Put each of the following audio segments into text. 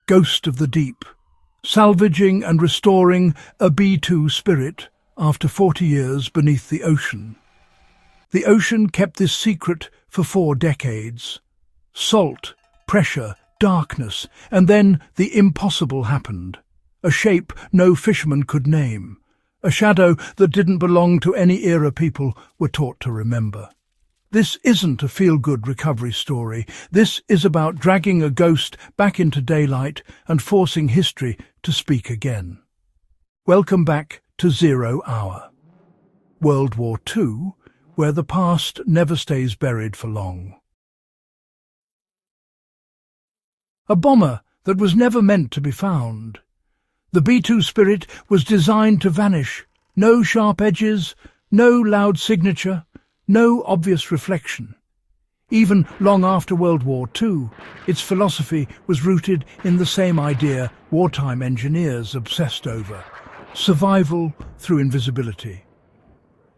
Ghost of the Deep, salvaging and restoring a B-2 Spirit after 40 years beneath the ocean. The ocean kept this secret for 4 decades. Salt, pressure, darkness, and then the impossible happened. A shape no fisherman could name, a shadow that didn't belong to any era people were taught to remember. This isn't a feel-good recovery story. This is about dragging a ghost back into daylight and forcing history to speak again. Welcome back to 0 Hour. World War II, where the past never stays buried for long. A bomber that was never meant to be found. The B-2 Spirit was designed to vanish. No sharp edges, no loud signature, no obvious reflection. Even long after World War II, its philosophy was rooted in the same idea wartime engineers obsessed over: survival through invisibility.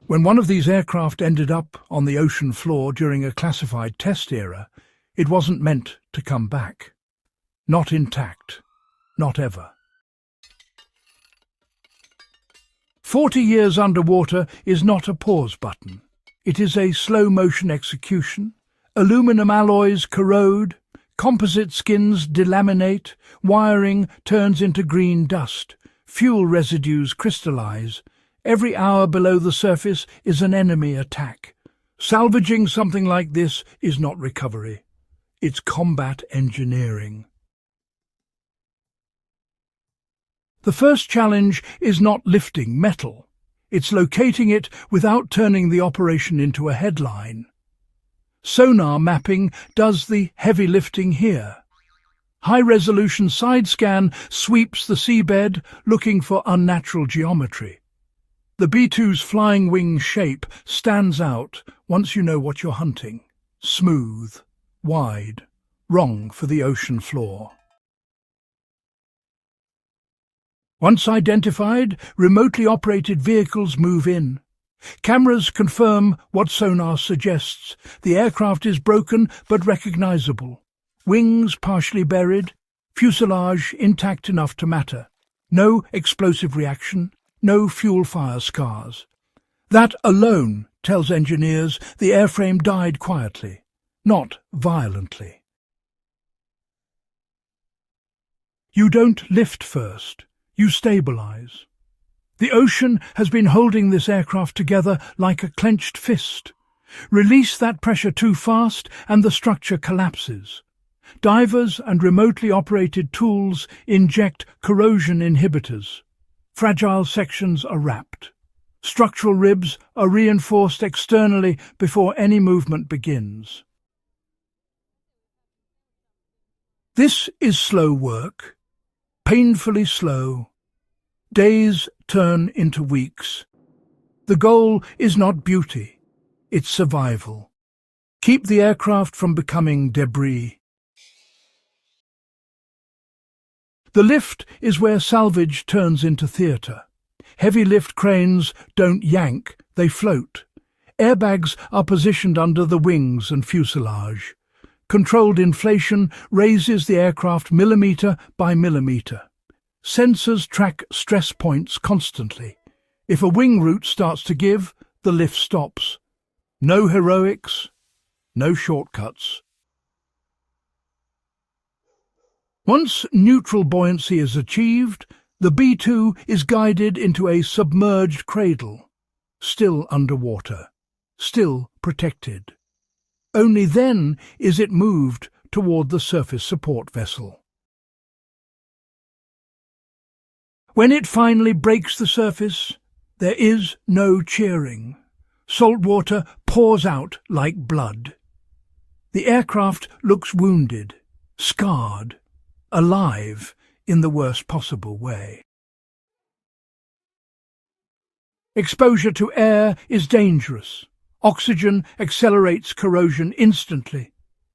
When one of these aircraft ended up on the ocean floor during a classified test era, it wasn't meant to come back. Not intact. Not ever. 40 years underwater is not a pause button. It is a slow-motion execution. Aluminum alloys corrode, composite skins delaminate, wiring turns into green dust, fuel residues crystallize. Every hour below the surface is an enemy attack. Salvaging something like this is not recovery. It's combat engineering. The first challenge is not lifting metal. It's locating it without turning the operation into a headline. Sonar mapping does the heavy lifting here. High-resolution side scan sweeps the seabed looking for unnatural geometry. The B-2's flying wing shape stands out once you know what you're hunting. Smooth, wide, wrong for the ocean floor. Once identified, remotely operated vehicles move in. Cameras confirm what sonar suggests. The aircraft is broken but recognizable. Wings partially buried, fuselage intact enough to matter. No explosive reaction, no fuel fire scars. That alone tells engineers the airframe died quietly, not violently. You don't lift first. You stabilize. The ocean has been holding this aircraft together like a clenched fist. Release that pressure too fast and the structure collapses. Divers and remotely operated tools inject corrosion inhibitors. Fragile sections are wrapped. Structural ribs are reinforced externally before any movement begins. This is slow work. Painfully slow. Days turn into weeks. The goal is not beauty, it's survival. Keep the aircraft from becoming debris. The lift is where salvage turns into theatre. Heavy lift cranes don't yank, they float. Airbags are positioned under the wings and fuselage. Controlled inflation raises the aircraft millimetre by millimetre. Sensors track stress points constantly. If a wing root starts to give, the lift stops. No heroics, no shortcuts. Once neutral buoyancy is achieved, the B-2 is guided into a submerged cradle, still underwater, still protected. Only then is it moved toward the surface support vessel. When it finally breaks the surface, there is no cheering. Salt water pours out like blood. The aircraft looks wounded, scarred, alive in the worst possible way. Exposure to air is dangerous. Oxygen accelerates corrosion instantly.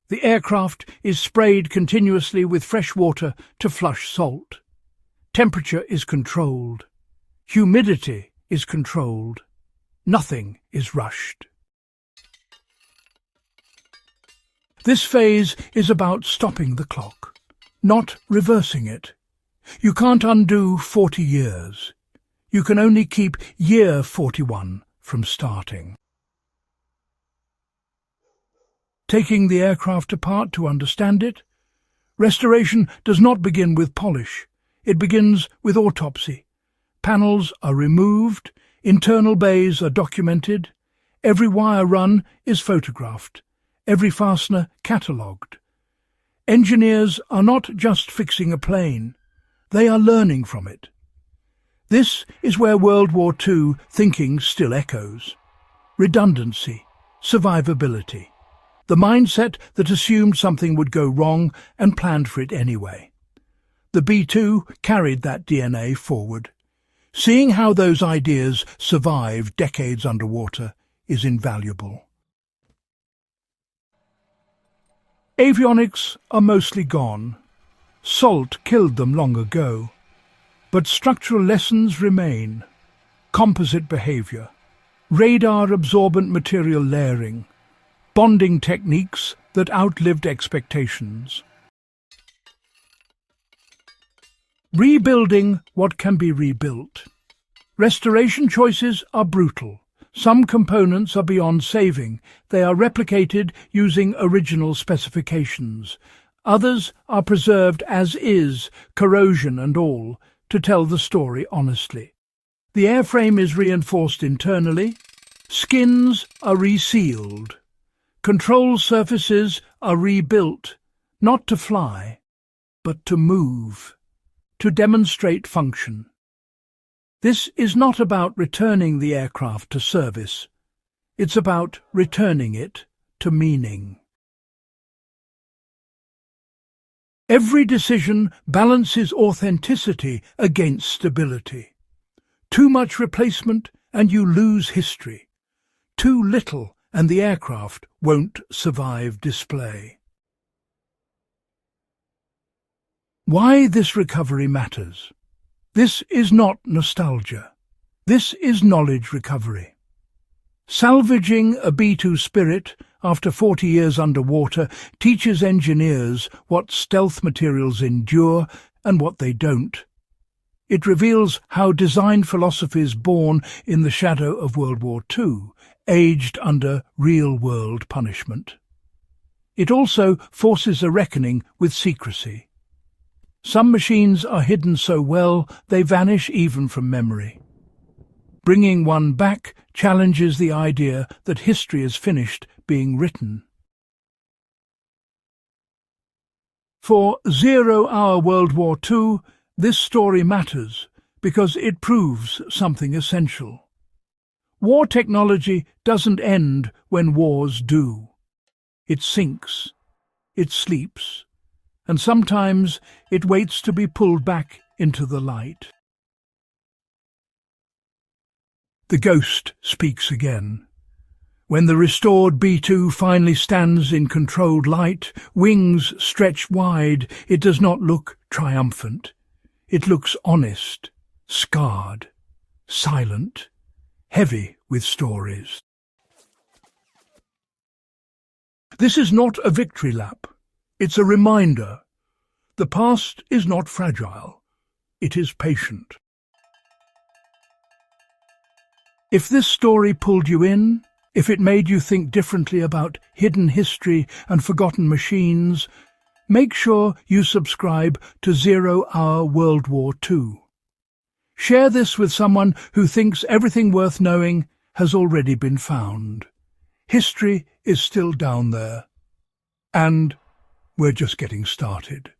The aircraft is sprayed continuously with fresh water to flush salt. Temperature is controlled. Humidity is controlled. Nothing is rushed. This phase is about stopping the clock. not reversing it. You can't undo 40 years. You can only keep year 41 from starting. Taking the aircraft apart to understand it, restoration does not begin with polish. It begins with autopsy. Panels are removed, internal bays are documented, every wire run is photographed, every fastener catalogued. Engineers are not just fixing a plane, they are learning from it. This is where World War II thinking still echoes. Redundancy, survivability, the mindset that assumed something would go wrong and planned for it anyway. The B-2 carried that DNA forward. Seeing how those ideas survive decades underwater is invaluable. Avionics are mostly gone. Salt killed them long ago. But structural lessons remain. Composite behavior, radar-absorbent material layering, bonding techniques that outlived expectations. Rebuilding what can be rebuilt. Restoration choices are brutal. Some components are beyond saving. They are replicated using original specifications. Others are preserved as is, corrosion and all, to tell the story honestly. The airframe is reinforced internally. Skins are resealed. Control surfaces are rebuilt, not to fly, but to move, to demonstrate function. This is not about returning the aircraft to service. It's about returning it to meaning. Every decision balances authenticity against stability. Too much replacement and you lose history. Too little and the aircraft won't survive display. Why this recovery matters. This is not nostalgia. This is knowledge recovery. Salvaging a B-2 Spirit after 40 years underwater teaches engineers what stealth materials endure and what they don't. It reveals how design philosophies born in the shadow of World War II aged under real-world punishment. It also forces a reckoning with secrecy. Some machines are hidden so well they vanish even from memory. Bringing one back challenges the idea that history is finished being written. For 0 Hour World War II, this story matters because it proves something essential. War technology doesn't end when wars do. It sinks, it sleeps, and sometimes it waits to be pulled back into the light. The ghost speaks again. When the restored B-2 finally stands in controlled light, wings stretched wide, it does not look triumphant. It looks honest, scarred, silent, heavy with stories. This is not a victory lap. It's a reminder. The past is not fragile. It is patient. If this story pulled you in, if it made you think differently about hidden history and forgotten machines, make sure you subscribe to 0 Hour World War II. Share this with someone who thinks everything worth knowing has already been found. History is still down there, and we're just getting started.